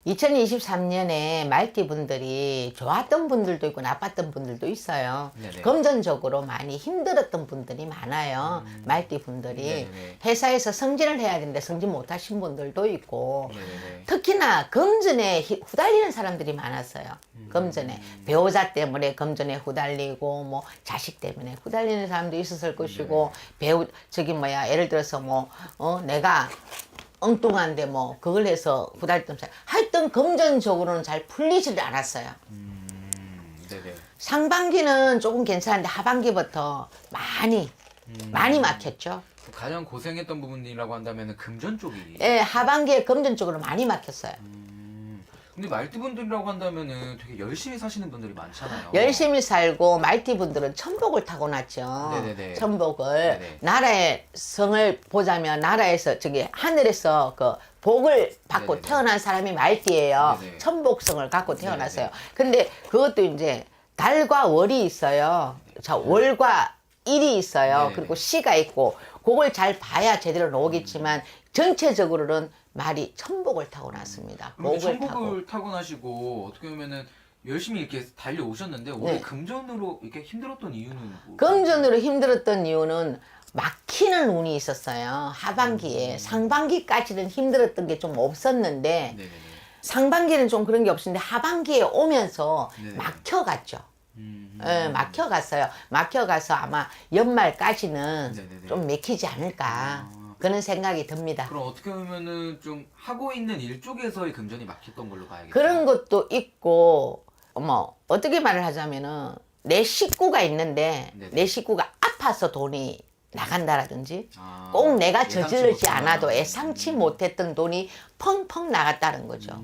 2023년에 말띠 분들이 좋았던 분들도 있고 나빴던 분들도 있어요. 네네. 금전적으로 많이 힘들었던 분들이 많아요. 말띠 분들이. 네네네. 회사에서 승진을 해야 되는데 승진 못하신 분들도 있고 네네네. 특히나 금전에 후달리는 사람들이 많았어요. 금전에 배우자 때문에 금전에 후달리고 뭐 자식 때문에 후달리는 사람도 있었을 것이고 예를 들어서 내가 엉뚱한데 그걸 해서 후달렸던 사람 하여튼 금전적으로는 잘 풀리질 않았어요. 네네. 상반기는 조금 괜찮은데 하반기부터 많이 막혔죠. 가장 고생했던 부분이라고 한다면 금전 쪽이. 예, 하반기에 금전 쪽으로 많이 막혔어요. 근데 말띠분들이라고 한다면은 되게 열심히 사시는 분들이 많잖아요. 열심히 살고 말띠 분들은 천복을 타고났죠. 네네네. 천복을 네네. 나라의 성을 보자면 나라에서 하늘에서 그 복을 받고 네네네. 태어난 사람이 말띠예요. 네네. 천복성을 갖고 태어났어요. 네네네. 근데 그것도 이제 달과 월이 있어요. 자, 월과 일이 있어요. 네네네. 그리고 시가 있고 그걸 잘 봐야 제대로 나오겠지만 전체적으로는 말이 천복을 타고났습니다. 그런데 복을 타고. 천국을 타고나시고 어떻게 보면은 열심히 이렇게 달려오셨는데 올해 네. 금전으로 이렇게 힘들었던 이유는 뭐? 금전으로 힘들었던 이유는 막히는 운이 있었어요. 하반기에. 상반기까지는 힘들었던 게 좀 없었는데 네네네. 상반기는 좀 그런 게 없었는데 하반기에 오면서 네네. 막혀갔죠. 음. 예, 막혀갔어요. 막혀가서 아마 연말까지는 네네네. 좀 막히지 않을까 그런 생각이 듭니다. 그럼 어떻게 보면은 좀 하고 있는 일 쪽에서의 금전이 막혔던 걸로 봐야겠죠. 그런 것도 있고 어떻게 말을 하자면은 내 식구가 있는데 네네. 내 식구가 아파서 돈이 나간다라든지 아, 꼭 내가 예상치 저지르지 못한. 않아도 예상치 못했던 돈이 펑펑 나갔다는 거죠.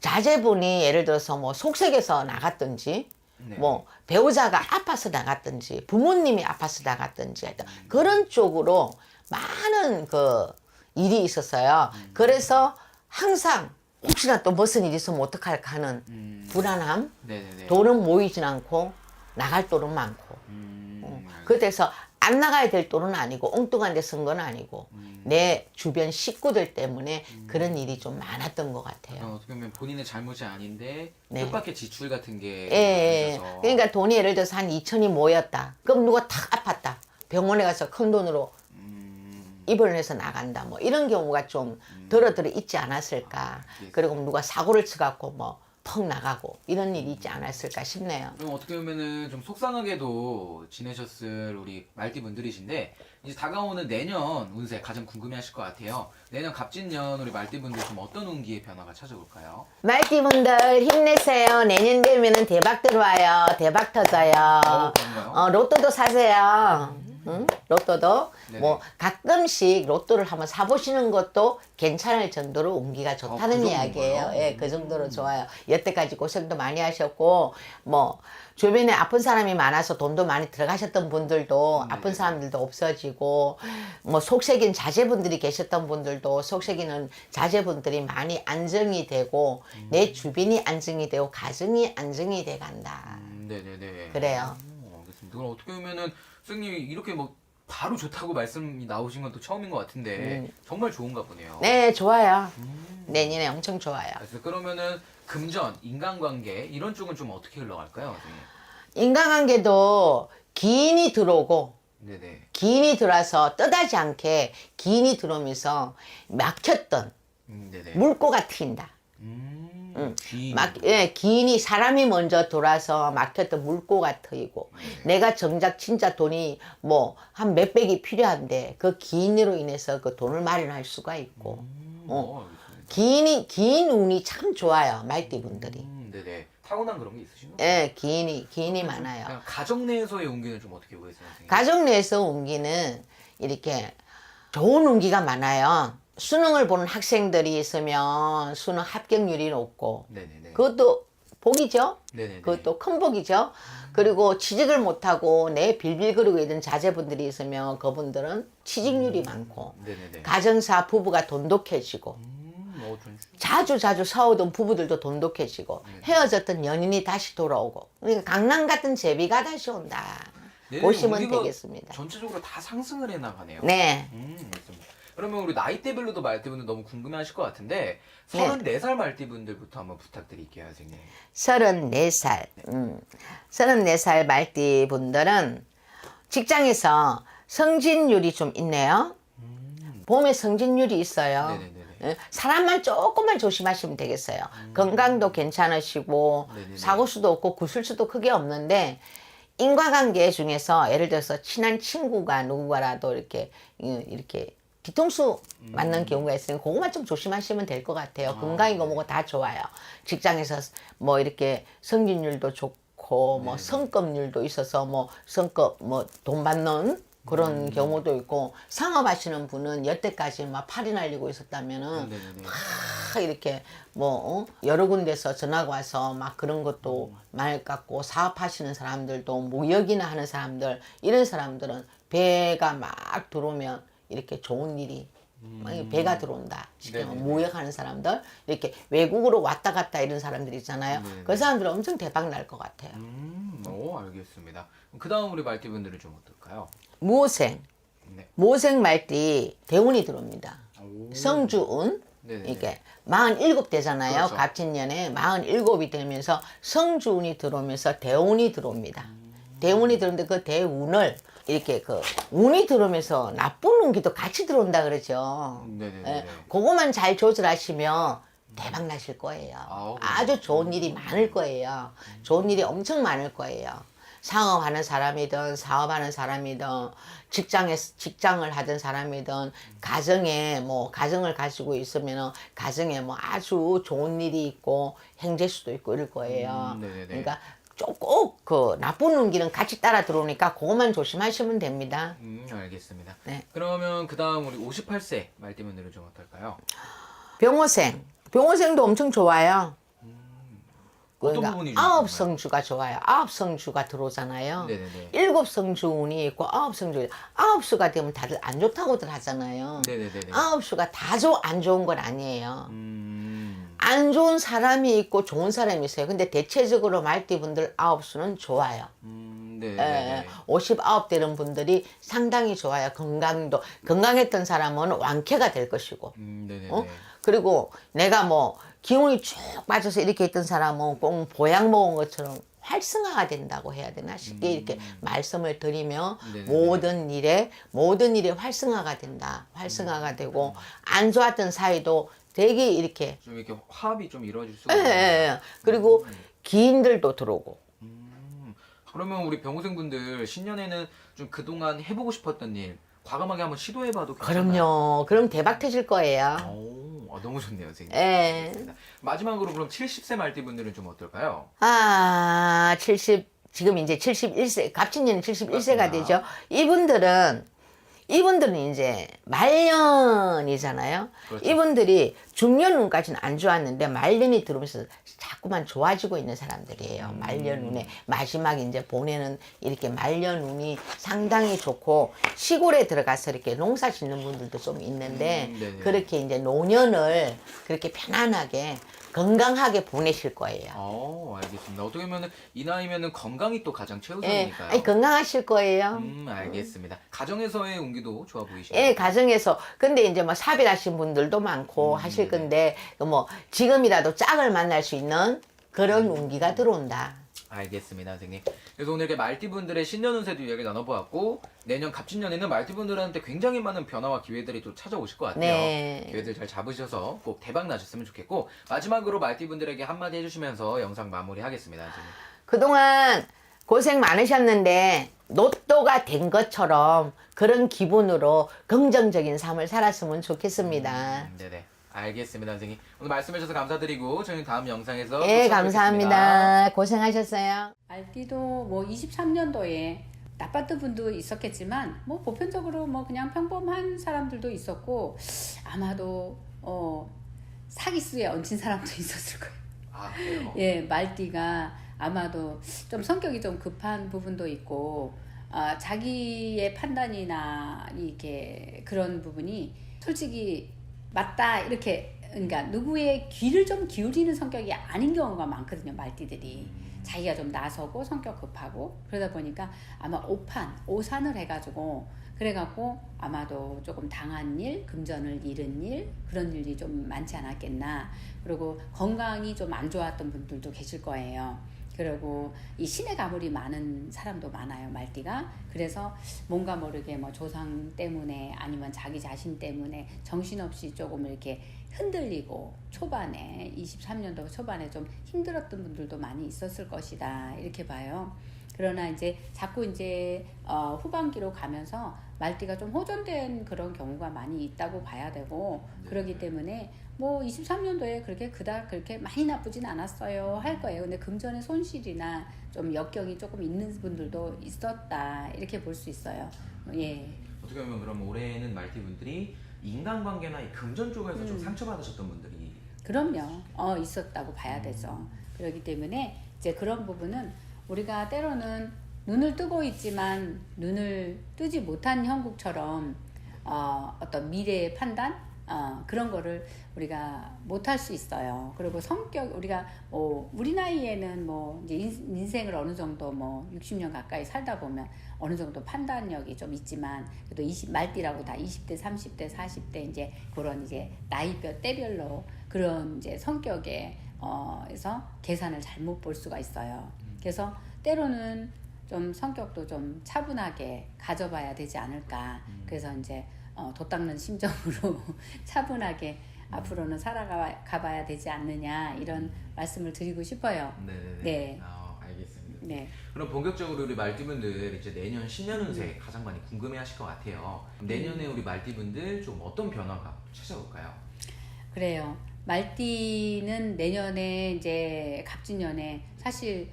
자제분이 예를 들어서 속색에서 나갔든지 네. 배우자가 아파서 나갔든지 부모님이 아파서 나갔든지 하여튼 그런 쪽으로 많은 그 일이 있었어요. 그래서 항상 혹시나 또 무슨 일이 있으면 어떡할까 하는 불안함, 네네네. 돈은 모이진 않고 나갈 돈은 많고 그래서 안 나가야 될 돈은 아니고 엉뚱한 데 쓴 건 아니고 내 주변 식구들 때문에 그런 일이 좀 많았던 것 같아요. 어떻게 보면 본인의 잘못이 아닌데 네. 뜻밖의 지출 같은 게 예, 많으셔서. 그러니까 돈이 예를 들어서 한 2천이 모였다. 그럼 누가 탁 아팠다. 병원에 가서 큰 돈으로 입원을 해서 나간다. 이런 경우가 좀 더러더러 있지 않았을까. 예. 그리고 누가 사고를 쳐갖고 펑 나가고 이런 일이 있지 않았을까 싶네요. 그럼 어떻게 보면은 좀 속상하게도 지내셨을 우리 말띠 분들이신데 이제 다가오는 내년 운세 가장 궁금해하실 것 같아요. 내년 갑진년 우리 말띠 분들 좀 어떤 운기의 변화가 찾아올까요? 말띠분들 힘내세요. 내년 되면은 대박 들어와요. 대박 터져요. 그런가요? 로또도 사세요. 응? 로또도 네네. 가끔씩 로또를 한번 사보시는 것도 괜찮을 정도로 운기가 좋다는 그 이야기예요. 정도인가요? 예, 그 정도로 좋아요. 여태까지 고생도 많이 하셨고 주변에 아픈 사람이 많아서 돈도 많이 들어가셨던 분들도 아픈 사람들도 없어지고 속색인 자제분들이 계셨던 분들도 속색이는 자제분들이 많이 안정이 되고 내 주변이 안정이 되고 가정이 안정이 돼 간다. 네네네. 그래요. 알겠습니다. 그럼 어떻게 보면은 선생님이 이렇게 바로 좋다고 말씀이 나오신 건 또 처음인 것 같은데 정말 좋은가 보네요. 네, 좋아요. 내년에 엄청 좋아요. 그래서 그러면은 금전, 인간관계 이런 쪽은 좀 어떻게 흘러갈까요, 선생님? 인간관계도 기인이 들어오고 네네. 기인이 들어와서 뜻하지 않게 기인이 들어오면서 막혔던 네네. 물꼬가 트인다. 귀인. 기인이 사람이 먼저 돌아서 막혔던 물꼬가 트이고 내가 정작 진짜 돈이 한 몇백이 필요한데 그 기인으로 인해서 그 돈을 마련할 수가 있고 알겠습니다. 기인 운이 참 좋아요. 말띠분들이. 네네. 타고난 그런 게 있으신가요? 예, 기인이 많아요. 그냥 가정 내에서의 운기는 좀 어떻게 보이세요, 선생님? 가정 내에서 운기는 이렇게 좋은 운기가 많아요. 수능을 보는 학생들이 있으면 수능 합격률이 높고 네네네. 그것도 복이죠. 네네네. 그것도 큰 복이죠. 그리고 취직을 못하고 내 빌빌거리고 있는 자제분들이 있으면 그분들은 취직률이 많고 네네네. 가정사 부부가 돈독해지고 자주 싸우던 부부들도 돈독해지고 헤어졌던 연인이 다시 돌아오고 그러니까 강남 같은 제비가 다시 온다. 네, 보시면 운기가 되겠습니다. 전체적으로 다 상승을 해 나가네요. 네. 맞습니다. 그러면 우리 나이대별로도 말띠분들 너무 궁금해하실 것 같은데 네. 34살 말띠분들부터 한번 부탁드릴게요, 선생님. 34살. 34살 말띠 분들은 직장에서 성진율이 좀 있네요. 봄에 성진율이 있어요. 네네네네. 예, 사람만 조금만 조심하시면 되겠어요. 건강도 괜찮으시고 네네네. 사고 수도 없고 구술수도 크게 없는데 인과관계 중에서 예를 들어서 친한 친구가 누구가라도 이렇게 뒤통수 맞는 경우가 있으니 그것만 좀 조심하시면 될 것 같아요. 건강이고 뭐고 다 좋아요. 직장에서 뭐 이렇게 승진율도 좋고 뭐 성급률도 있어서 뭐 성급 뭐 돈 받는 그런 경우도 있고 상업하시는 분은 여태까지 막 팔이 날리고 있었다면은 네네네. 막 이렇게 뭐 여러 군데서 전화가 와서 막 그런 것도 말 같고 사업하시는 사람들도 무역이나 하는 사람들 이런 사람들은 배가 막 들어오면 이렇게 좋은 일이 배가 들어온다. 쉽게 말하면 네네네. 무역하는 사람들 이렇게 외국으로 왔다 갔다 이런 사람들 있잖아요. 네네. 그 사람들은 엄청 대박 날 것 같아요. 오, 알겠습니다. 그 다음 우리 말띠분들은 좀 어떨까요? 무생 네. 모생 말띠 대운이 들어옵니다. 오. 성주운 네네네. 이게 47 되잖아요. 그렇죠. 갑진년에 47이 되면서 성주운이 들어오면서 대운이 들어옵니다. 대운이 들어오는데 그 대운을 이렇게 그 운이 들어오면서 나쁜 운기도 같이 들어온다 그러죠. 네네네. 예, 그거만 잘 조절하시면 대박 나실 거예요. 아우, 아주 좋은 일이 많을 거예요. 좋은 일이 엄청 많을 거예요. 상업하는 사람이든 사업하는 사람이든 직장을 하던 사람이든 가정에 뭐 가정을 가지고 있으면은 가정에 뭐 아주 좋은 일이 있고 행재수도 있고 이럴 거예요. 네네네. 그러니까 꼭 그 나쁜 운기는 같이 따라 들어오니까 그것만 조심하시면 됩니다. 알겠습니다. 네. 그러면 그 다음 우리 58세 말띠분들은 좀 어떨까요? 병호생도 엄청 좋아요. 어떤 그러니까 부분이 아홉 좋은가요? 성주가 좋아요. 아홉 성주가 들어오잖아요. 네네네. 일곱 성주운이 있고 아홉 성주. 아홉 수가 되면 다들 안 좋다고들 하잖아요. 네네네네. 아홉 수가 다 안 좋은 건 아니에요. 음. 안 좋은 사람이 있고 좋은 사람이 있어요. 근데 대체적으로 말띠분들 아홉 수는 좋아요. 네네네. 59 되는 분들이 상당히 좋아요. 건강했던 사람은 완쾌가 될 것이고. 네네네. 그리고 내가 뭐 기운이 쭉 빠져서 이렇게 있던 사람은 꼭 보약 먹은 것처럼 활성화가 된다고 해야 되나 쉽게 이렇게 말씀을 드리면 네네네. 모든 일에 활성화가 된다. 활성화가 되고 안 좋았던 사이도 되게 이렇게 좀 이렇게 화합이 좀 이루어질 수가 예, 있네요. 예. 그리고 기인들도 들어오고 그러면 우리 병호생분들 신년에는 좀 그동안 해보고 싶었던 일 과감하게 한번 시도해봐도 괜찮나요? 그럼요. 그럼 대박 터질 거예요. 오, 너무 좋네요, 선생님. 예. 알겠습니다. 마지막으로 그럼 70세 말띠분들은 좀 어떨까요? 70 지금 이제 71세 갑진년 71세가 맞습니다. 되죠. 이분들은 이제 말년이잖아요. 그렇죠. 이분들이 중년운까지는 안 좋았는데 말년이 들어오면서 자꾸만 좋아지고 있는 사람들이에요. 말년운에 마지막 이제 보내는 이렇게 말년운이 상당히 좋고 시골에 들어가서 이렇게 농사 짓는 분들도 좀 있는데 네네. 그렇게 이제 노년을 그렇게 편안하게 건강하게 보내실 거예요. 알겠습니다. 어떻게 보면 이 나이면은 건강이 또 가장 예, 최우선이니까요. 아니, 건강하실 거예요. 알겠습니다. 가정에서의 운기도 좋아 보이시네요. 예, 가정에서. 근데 이제 뭐 사별하신 분들도 많고 하실 건데, 뭐 지금이라도 짝을 만날 수 있는 그런 운기가 들어온다. 알겠습니다, 선생님. 그래서 오늘 이렇게 말띠분들의 신년 운세도 이야기를 나눠보았고 내년 갑진년에는 말띠분들한테 굉장히 많은 변화와 기회들이 또 찾아오실 것 같아요. 네. 기회들 잘 잡으셔서 꼭 대박 나셨으면 좋겠고 마지막으로 말띠분들에게 한마디 해주시면서 영상 마무리하겠습니다, 선생님. 그동안 고생 많으셨는데, 로또가 된 것처럼 그런 기분으로 긍정적인 삶을 살았으면 좋겠습니다. 네네. 알겠습니다, 선생님. 오늘 말씀해주셔서 감사드리고 저희는 다음 영상에서 또 예, 찾아뵙겠습니다. 감사합니다. 고생하셨어요. 말띠도 뭐 23년도에 나빴던 분도 있었겠지만 뭐 보편적으로 뭐 그냥 평범한 사람들도 있었고 아마도 사기수에 얹힌 사람도 있었을 거예요. 그래요? 예, 말띠가 아마도 좀 성격이 좀 급한 부분도 있고 자기의 판단이나 이게 그런 부분이 솔직히 맞다 이렇게 그러니까 누구의 귀를 좀 기울이는 성격이 아닌 경우가 많거든요. 말띠들이 자기가 좀 나서고 성격 급하고 그러다 보니까 아마 오산을 해가지고 그래갖고 아마도 조금 당한 일, 금전을 잃은 일 그런 일이 좀 많지 않았겠나. 그리고 건강이 좀 안 좋았던 분들도 계실 거예요. 그리고 이 신의 가물이 많은 사람도 많아요, 말띠가. 그래서 뭔가 모르게 뭐 조상 때문에 아니면 자기 자신 때문에 정신없이 조금 이렇게 흔들리고 초반에 23년도 초반에 좀 힘들었던 분들도 많이 있었을 것이다 이렇게 봐요. 그러나 이제 자꾸 이제 후반기로 가면서 말띠가 좀 호전된 그런 경우가 많이 있다고 봐야 되고 그러기 때문에 뭐 23년도에 그렇게 그닥 그렇게 많이 나쁘진 않았어요 할 거예요. 근데 금전의 손실이나 좀 역경이 조금 있는 분들도 있었다 이렇게 볼 수 있어요. 예. 어떻게 보면 그럼 올해는 말띠 분들이 인간관계나 이 금전 쪽에서 좀 상처받으셨던 분들이 그럼요. 있었다고 봐야 되죠. 그렇기 때문에 이제 그런 부분은 우리가 때로는 눈을 뜨고 있지만 눈을 뜨지 못한 형국처럼 어떤 미래의 판단 그런 거를 우리가 못할 수 있어요. 그리고 성격 우리가 우리 나이에는 뭐 이제 인생을 어느 정도 뭐 60년 가까이 살다 보면 어느 정도 판단력이 좀 있지만 그래도 말띠라고 다 20대, 30대, 40대 이제 그런 이제 나이별 때별로 그런 이제 성격에 에서 계산을 잘못 볼 수가 있어요. 그래서 때로는 좀 성격도 좀 차분하게 가져봐야 되지 않을까. 그래서 이제 도 닦는 심정으로 차분하게 앞으로는 살아가봐야 되지 않느냐 이런 말씀을 드리고 싶어요. 네네네. 네. 알겠습니다. 네. 그럼 본격적으로 우리 말띠분들 이제 내년 신년 운세 가장 많이 궁금해하실 것 같아요. 내년에 우리 말띠분들 좀 어떤 변화가 찾아올까요? 그래요. 말띠는 내년에 이제 갑진년에 사실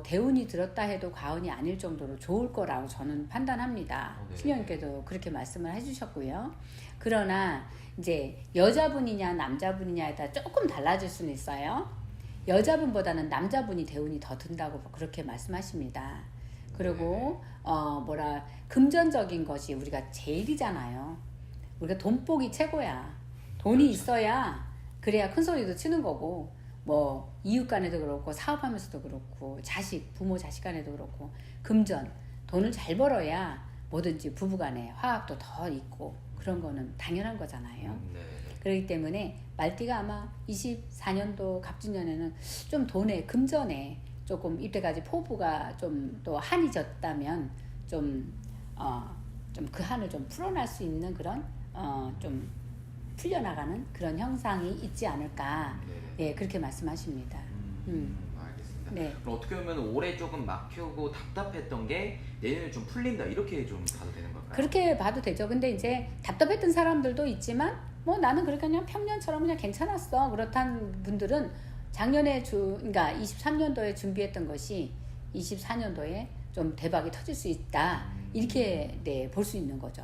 대운이 들었다 해도 과언이 아닐 정도로 좋을 거라고 저는 판단합니다. 네. 신령님께도 그렇게 말씀을 해주셨고요. 그러나 이제 여자분이냐 남자분이냐에 따라 조금 달라질 수는 있어요. 여자분보다는 남자분이 대운이 더 든다고 그렇게 말씀하십니다. 그리고 금전적인 것이 우리가 제일이잖아요. 우리가 돈복이 최고야. 돈이 있어야 그래야 큰 소리도 치는 거고 뭐 이웃 간에도 그렇고 사업하면서도 그렇고 부모 자식 간에도 그렇고 금전 돈을 잘 벌어야 뭐든지 부부 간에 화합도 더 있고 그런 거는 당연한 거잖아요. 네. 그렇기 때문에 말띠가 아마 24년도 갑진년에는 좀 돈에 금전에 조금 이때까지 포부가 좀 또 한이 졌다면 좀 그 한을 좀 풀어날 수 있는 그런 좀 풀려나가는 그런 형상이 있지 않을까. 네. 예, 그렇게 말씀하십니다. 알겠습니다. 네. 그럼 어떻게 보면 올해 조금 막히고 답답했던 게 내년에 좀 풀린다 이렇게 좀 봐도 되는 걸까요? 그렇게 봐도 되죠. 근데 이제 답답했던 사람들도 있지만 뭐 나는 그렇게 그냥 평년처럼 그냥 괜찮았어. 그렇다는 분들은 작년에 그러니까 23년도에 준비했던 것이 24년도에 좀 대박이 터질 수 있다. 이렇게 볼 수 있는 거죠.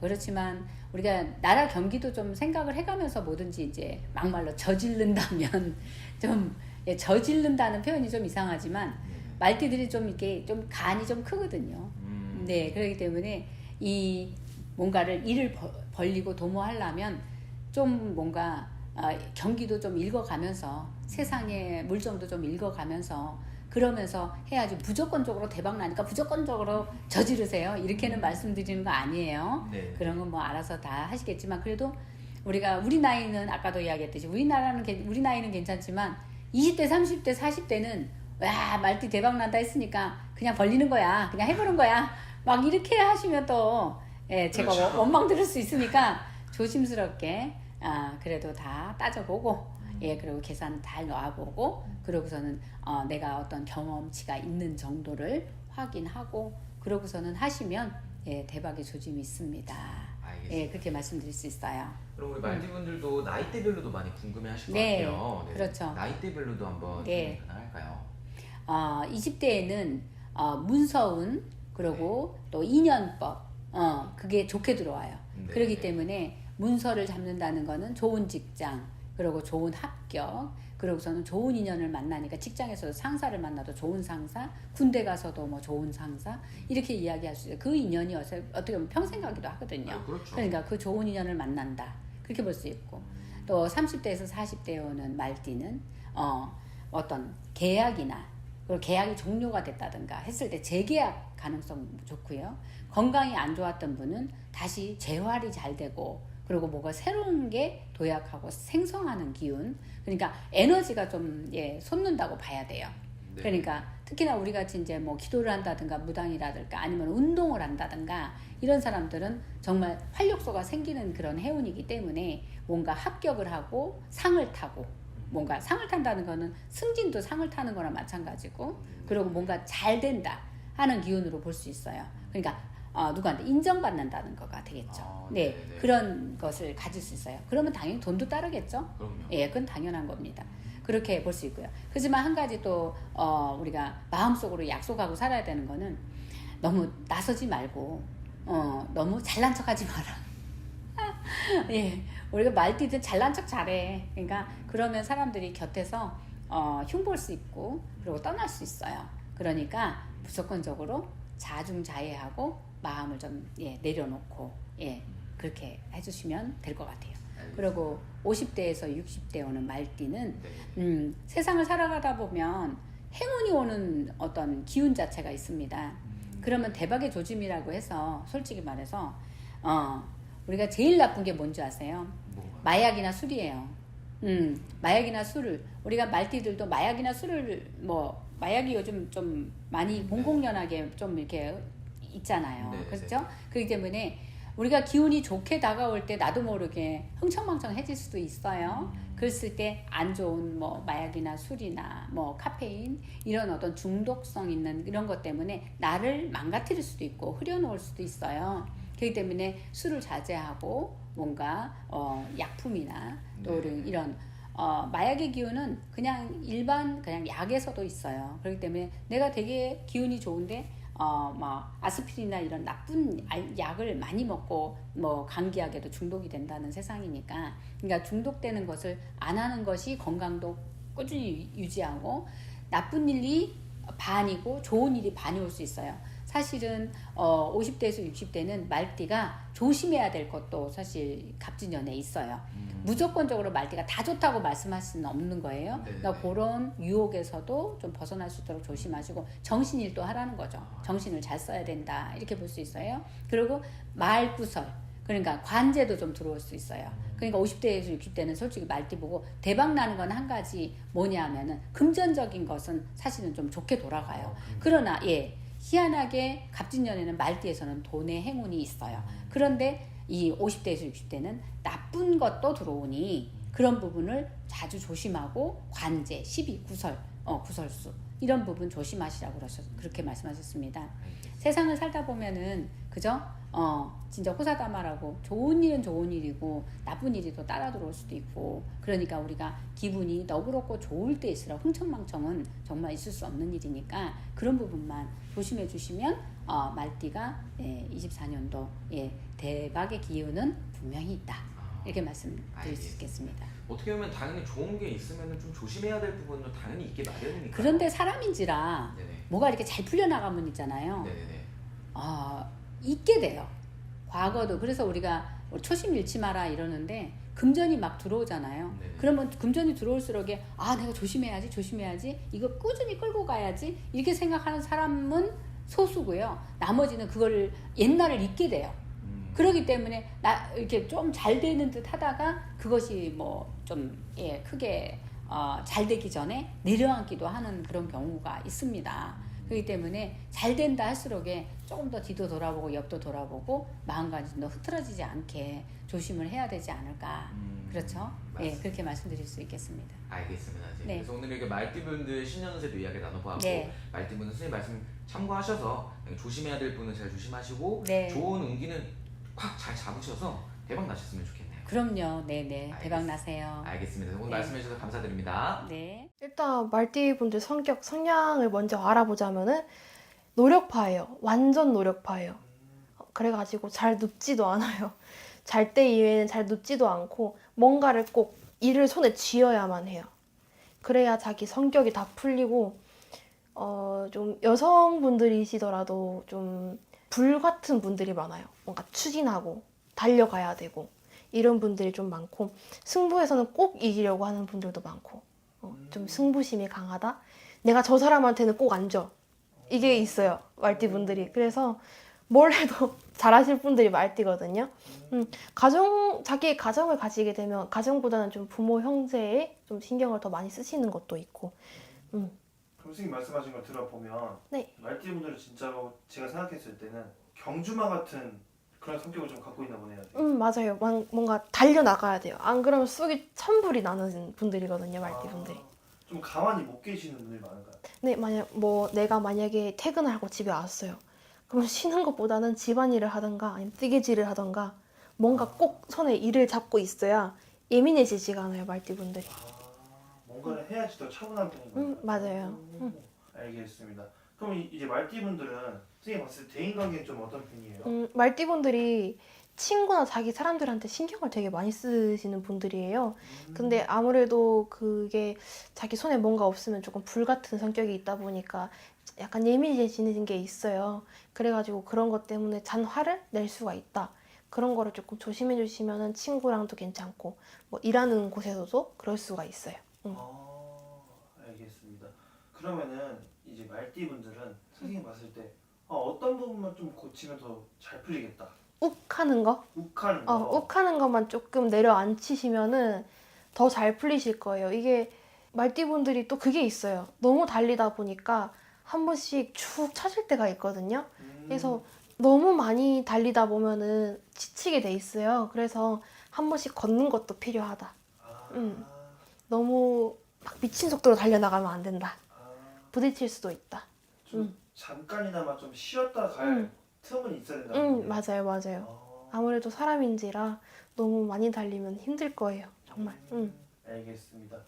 그렇지만 우리가 나라 경기도 좀 생각을 해가면서 뭐든지 이제 막말로 저지른다면 좀 저지른다는 표현이 좀 이상하지만 말띠들이 좀 이렇게 좀 간이 좀 크거든요. 네, 그렇기 때문에 이 뭔가를 일을 벌리고 도모하려면 좀 뭔가 경기도 좀 읽어가면서 세상의 물정도 좀 읽어가면서 그러면서 해야지 무조건적으로 대박 나니까 무조건적으로 저지르세요. 이렇게는 말씀드리는 거 아니에요. 네. 그런 건 뭐 알아서 다 하시겠지만 그래도 우리 나이는 아까도 이야기했듯이 우리 나이는 괜찮지만 20대, 30대, 40대는 와 말띠 대박 난다 했으니까 그냥 벌리는 거야. 그냥 해보는 거야. 막 이렇게 하시면 또 제가 그렇죠. 원망 들을 수 있으니까 조심스럽게 그래도 다 따져보고 그리고 계산 잘 넣어보고 그러고서는 내가 어떤 경험치가 있는 정도를 확인하고 그러고서는 하시면 대박의 조짐이 있습니다. 알겠습니다. 그렇게 말씀드릴 수 있어요. 그럼 우리 말띠분들도 나이대별로도 많이 궁금해하실 것 네, 같아요. 그렇죠. 나이대별로도 한번 네. 좀 가능할까요? 20대에는 문서운 그리고 또 인연법 그게 좋게 들어와요. 네. 그렇기 때문에 문서를 잡는다는 거는 좋은 직장 그리고 좋은 합격 그러고서는 좋은 인연을 만나니까 직장에서도 상사를 만나도 좋은 상사 군대 가서도 뭐 좋은 상사 이렇게 이야기할 수 있어요. 그 인연이 어떻게 보면 평생 가기도 하거든요. 그렇죠. 그러니까 그 좋은 인연을 만난다 그렇게 볼 수 있고 또 30대에서 40대에 오는 말띠는 어떤 계약이나 그리고 계약이 종료가 됐다든가 했을 때 재계약 가능성 좋고요. 건강이 안 좋았던 분은 다시 재활이 잘 되고 그리고 뭐가 새로운 게 도약하고 생성하는 기운. 그러니까 에너지가 좀 솟는다고 봐야 돼요. 네. 그러니까 특히나 우리 같이 이제 뭐 기도를 한다든가 무당이라든가 아니면 운동을 한다든가 이런 사람들은 정말 활력소가 생기는 그런 해운이기 때문에 뭔가 합격을 하고 상을 타고 뭔가 상을 탄다는 거는 승진도 상을 타는 거나 마찬가지고 그리고 뭔가 잘 된다 하는 기운으로 볼 수 있어요. 그러니까 누구한테 인정받는다는 거가 되겠죠. 네, 네네. 그런 것을 가질 수 있어요. 그러면 당연히 돈도 따르겠죠. 그럼요. 예, 그건 당연한 겁니다. 그렇게 볼 수 있고요. 하지만 한 가지 또 우리가 마음속으로 약속하고 살아야 되는 거는 너무 나서지 말고 너무 잘난 척하지 마라. 예, 우리가 말띠든 잘난 척 잘해. 그러니까 그러면 사람들이 곁에서 흉볼 수 있고 그리고 떠날 수 있어요. 그러니까 무조건적으로 자중자애하고 마음을 좀 내려놓고 그렇게 해주시면 될 것 같아요. 그리고 50대에서 60대 오는 말띠는 네. 세상을 살아가다 보면 행운이 오는 어떤 기운 자체가 있습니다. 그러면 대박의 조짐이라고 해서 솔직히 말해서 우리가 제일 나쁜 게 뭔지 아세요? 뭐가? 마약이나 술이에요. 마약이나 술을 우리가 말띠들도 마약이나 술을 뭐 마약이 요즘 좀 많이 공공연하게 좀 이렇게 있잖아요. 네, 그렇죠? 그렇기 때문에 우리가 기운이 좋게 다가올 때 나도 모르게 흥청망청해질 수도 있어요. 그랬을 때 안 좋은 뭐 마약이나 술이나 뭐 카페인 이런 어떤 중독성 있는 이런 것 때문에 나를 망가뜨릴 수도 있고 흐려놓을 수도 있어요. 그렇기 때문에 술을 자제하고 뭔가 약품이나 또 이런 마약의 기운은 그냥 일반 그냥 약에서도 있어요. 그렇기 때문에 내가 되게 기운이 좋은데 막 아스피린이나 이런 나쁜 약을 많이 먹고 뭐 감기약에도 중독이 된다는 세상이니까 그러니까 중독되는 것을 안 하는 것이 건강도 꾸준히 유지하고 나쁜 일이 반이고 좋은 일이 반이 올 수 있어요. 사실은 50대에서 60대는 말띠가 조심해야 될 것도 사실 갑진년에 있어요. 무조건적으로 말띠가 다 좋다고 말씀할 수는 없는 거예요. 네네. 그러니까 그런 유혹에서도 좀 벗어날 수 있도록 조심하시고 정신일도 하라는 거죠. 정신을 잘 써야 된다 이렇게 볼 수 있어요. 그리고 말구설 그러니까 관제도 좀 들어올 수 있어요. 그러니까 50대에서 60대는 솔직히 말띠 보고 대박 나는 건 한 가지 뭐냐면은 금전적인 것은 사실은 좀 좋게 돌아가요. 그러나 희한하게 갑진년에는 말띠에서는 돈의 행운이 있어요. 그런데 이 50대에서 60대는 나쁜 것도 들어오니 그런 부분을 자주 조심하고 관제, 시비, 구설, 구설수 이런 부분 조심하시라고 그렇게 말씀하셨습니다. 세상을 살다 보면은 그죠? 진짜 호사다마라고 좋은 일은 좋은 일이고 나쁜 일이 또 따라 들어올 수도 있고 그러니까 우리가 기분이 너그럽고 좋을 때일수록 흥청망청은 정말 있을 수 없는 일이니까 그런 부분만 조심해 주시면 말띠가 24년도 대박의 기운은 분명히 있다 이렇게 말씀드릴 수 있겠습니다. 어떻게 보면 당연히 좋은 게 있으면 좀 조심해야 될 부분도 당연히 있게 마련이니까. 그런데 사람인지라 네네. 뭐가 이렇게 잘 풀려나가면 있잖아요. 네네네. 있게 돼요. 과거도 그래서 우리가 초심 잃지 마라 이러는데 금전이 막 들어오잖아요. 네네. 그러면 금전이 들어올수록 내가 조심해야지 이거 꾸준히 끌고 가야지 이렇게 생각하는 사람은 소수고요. 나머지는 그걸 옛날을 잊게 돼요. 그렇기 때문에 이렇게 좀 잘 되는 듯 하다가 그것이 뭐 좀 크게 잘 되기 전에 내려앉기도 하는 그런 경우가 있습니다. 그렇기 때문에 잘 된다 할수록 조금 더 뒤도 돌아보고 옆도 돌아보고 마음가짐도 흐트러지지 않게 조심을 해야 되지 않을까. 그렇죠? 맞습니다. 그렇게 말씀드릴 수 있겠습니다. 알겠습니다. 선생님. 네. 그래서 오늘 이렇게 말띠분들 신년운세도 이야기 나눠보았고 네. 말띠분은 선생님 말씀 참고하셔서 조심해야 될 분은 잘 조심하시고 네. 좋은 운기는 꽉 잘 잡으셔서 대박 나셨으면 좋겠네요. 그럼요. 네네. 대박 나세요. 알겠습니다. 오늘 네. 말씀해 주셔서 감사드립니다. 네. 일단 말띠 분들 성격, 성향을 먼저 알아보자면은 노력파예요. 완전 노력파예요. 그래가지고 잘 눕지도 않아요. 잘 때 이외에는 잘 눕지도 않고 뭔가를 꼭 일을 손에 쥐어야만 해요. 그래야 자기 성격이 다 풀리고 좀 여성분들이시더라도 좀 불 같은 분들이 많아요. 뭔가 추진하고 달려가야 되고 이런 분들이 좀 많고 승부에서는 꼭 이기려고 하는 분들도 많고 좀 승부심이 강하다. 내가 저 사람한테는 꼭 안 져. 이게 있어요. 말띠 분들이. 그래서 뭘 해도 잘하실 분들이 말띠거든요. 자기 가정을 가지게 되면 가정보다는 좀 부모 형제에 좀 신경을 더 많이 쓰시는 것도 있고. 그럼 선생님 말씀하신 걸 들어보면 네. 말띠분들은 진짜로 제가 생각했을 때는 경주마 같은 그런 성격을 좀 갖고 있나 보네요. 맞아요. 뭔가 달려나가야 돼요. 안 그러면 속이 천불이 나는 분들이거든요. 말띠 분들이. 좀 가만히 못 계시는 분들이 많은가요? 네, 내가 만약에 퇴근을 하고 집에 왔어요. 그럼 쉬는 것보다는 집안일을 하던가 아니면 뜨개질을 하던가 뭔가 꼭 손에 일을 잡고 있어야 예민해지지가 않아요. 말띠분들이. 뭔가를 해야지 더 차분한 편인 건가요? 맞아요. 알겠습니다. 그럼 이제 말띠분들은 선생님 봤을 때 대인관계는 좀 어떤 편이에요? 말띠분들이 친구나 자기 사람들한테 신경을 되게 많이 쓰시는 분들이에요. 근데 아무래도 그게 자기 손에 뭔가 없으면 조금 불같은 성격이 있다 보니까 약간 예민해지는 게 있어요. 그래가지고 그런 것 때문에 잔화를 낼 수가 있다. 그런 거를 조금 조심해 주시면은 친구랑도 괜찮고 뭐 일하는 곳에서도 그럴 수가 있어요. 알겠습니다. 그러면은 이제 말띠분들은 선생님 봤을 때 어떤 부분만 좀 고치면 더 잘 풀리겠다. 욱하는 거? 욱하는 거. 욱하는 것만 조금 내려앉히시면은 더 잘 풀리실 거예요. 이게 말띠분들이 또 그게 있어요. 너무 달리다 보니까 한 번씩 축 처질 때가 있거든요. 그래서 너무 많이 달리다 보면은 지치게 돼 있어요. 그래서 한 번씩 걷는 것도 필요하다. 너무 막 미친 속도로 달려나가면 안 된다. 부딪힐 수도 있다. 좀 잠깐이나마 좀 쉬었다 갈 틈은 있어야 된다. 맞아요. 아무래도 사람인지라 너무 많이 달리면 힘들 거예요. 정말. 알겠습니다.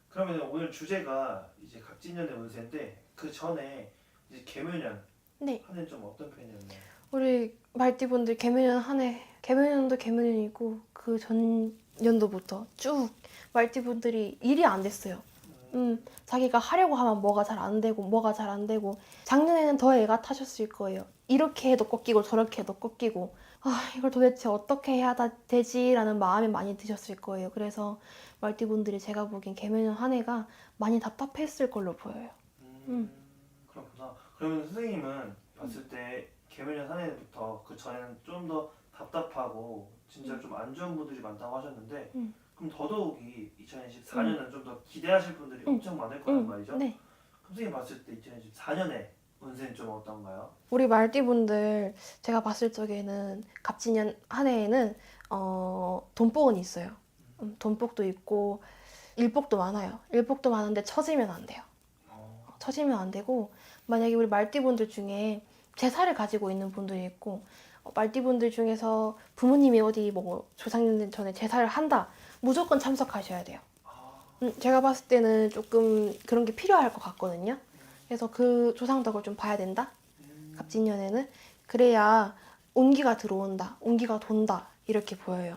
그러면 오늘 주제가 이제 갑진년의 운세인데 그 전에 이제 개묘년 네. 한 해는 좀 어떤 편이었나요? 우리 말띠분들 개묘년 한 해, 개묘년도 개묘년이고 그 전 연도부터 쭉 말띠분들이 일이 안 됐어요. 자기가 하려고 하면 뭐가 잘 안 되고 작년에는 더 애가 타셨을 거예요. 이렇게 해도 꺾이고 저렇게 해도 꺾이고 이걸 도대체 어떻게 해야 되지라는 마음이 많이 드셨을 거예요. 그래서 말띠분들이 제가 보기엔 개묘년 한 해가 많이 답답했을 걸로 보여요. 그렇구나. 그러면 선생님은 봤을 때 개묘년 한 해부터 그 전에는 좀 더 답답하고 진짜 좀 안 좋은 분들이 많다고 하셨는데 그럼 더더욱이 2024년은 좀 더 기대하실 분들이 엄청 많을 거란 말이죠. 네. 선생님 봤을 때 2024년에 운세는 좀 어떤가요? 우리 말띠분들 제가 봤을 적에는 갑진년 한 해에는 돈복은 있어요. 돈복도 있고 일복도 많아요. 일복도 많은데 처지면 안 돼요. 처지면 안 되고 만약에 우리 말띠분들 중에 제사를 가지고 있는 분들이 있고 말띠분들 중에서 부모님이 어디 뭐 조상님 전에 제사를 한다 무조건 참석하셔야 돼요. 제가 봤을 때는 조금 그런 게 필요할 것 같거든요. 그래서 그 조상덕을 좀 봐야 된다. 갑진년에는 그래야 온기가 들어온다, 온기가 돈다 이렇게 보여요.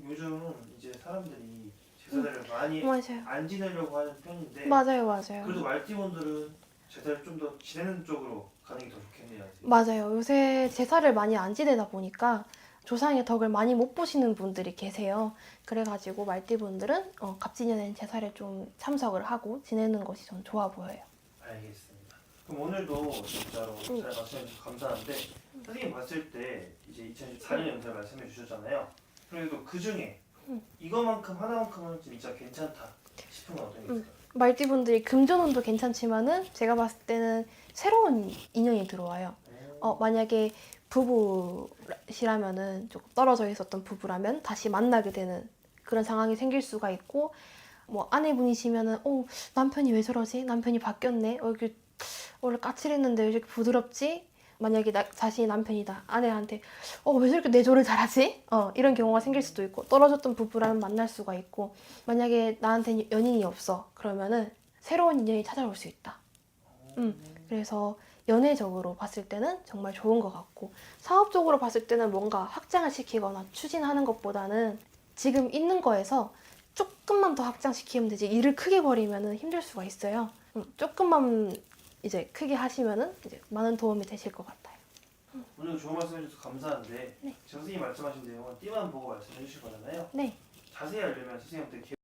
요즘 이제 사람들이 제사를 많이 맞아요. 안 지내려고 하는 편인데 맞아요. 그래도 말띠분들은 제사를 좀 더 지내는 쪽으로 가는 게 더 좋겠네요. 아직. 맞아요. 요새 제사를 많이 안 지내다 보니까 조상의 덕을 많이 못 보시는 분들이 계세요. 그래가지고 말띠분들은 갑진년에는 제사를 좀 참석을 하고 지내는 것이 전 좋아 보여요. 알겠습니다. 그럼 오늘도 진짜로 잘 말씀해주셔서 감사한데 선생님 봤을 때 이제 2024년 연세를 말씀해 주셨잖아요. 그래도 그 중에 이거만큼 하나만큼은 진짜 괜찮다 싶은 건 어떤 게 있을까요? 말띠분들이 금전운도 괜찮지만은 제가 봤을 때는 새로운 인연이 들어와요. 만약에 부부시라면은 조금 떨어져 있었던 부부라면 다시 만나게 되는 그런 상황이 생길 수가 있고 뭐 아내분이시면은 남편이 왜 저러지? 남편이 바뀌었네. 이렇게 원래 까칠했는데 왜 이렇게 부드럽지? 만약에 자신이 남편이다. 아내한테 왜 저렇게 내조를 잘하지? 이런 경우가 생길 수도 있고 떨어졌던 부부라면 만날 수가 있고 만약에 나한테 연인이 없어. 그러면은 새로운 인연이 찾아올 수 있다. 그래서 연애적으로 봤을 때는 정말 좋은 것 같고 사업적으로 봤을 때는 뭔가 확장을 시키거나 추진하는 것보다는 지금 있는 거에서 조금만 더 확장시키면 되지 일을 크게 벌이면 힘들 수가 있어요. 조금만 이제 크게 하시면은 이제 많은 도움이 되실 것 같아요. 오늘 좋은 말씀 해주셔서 감사한데 네. 지금 선생님이 말씀하신 내용은 띠만 보고 말씀해 주신 거잖아요. 네. 자세히 알려면 선생님한테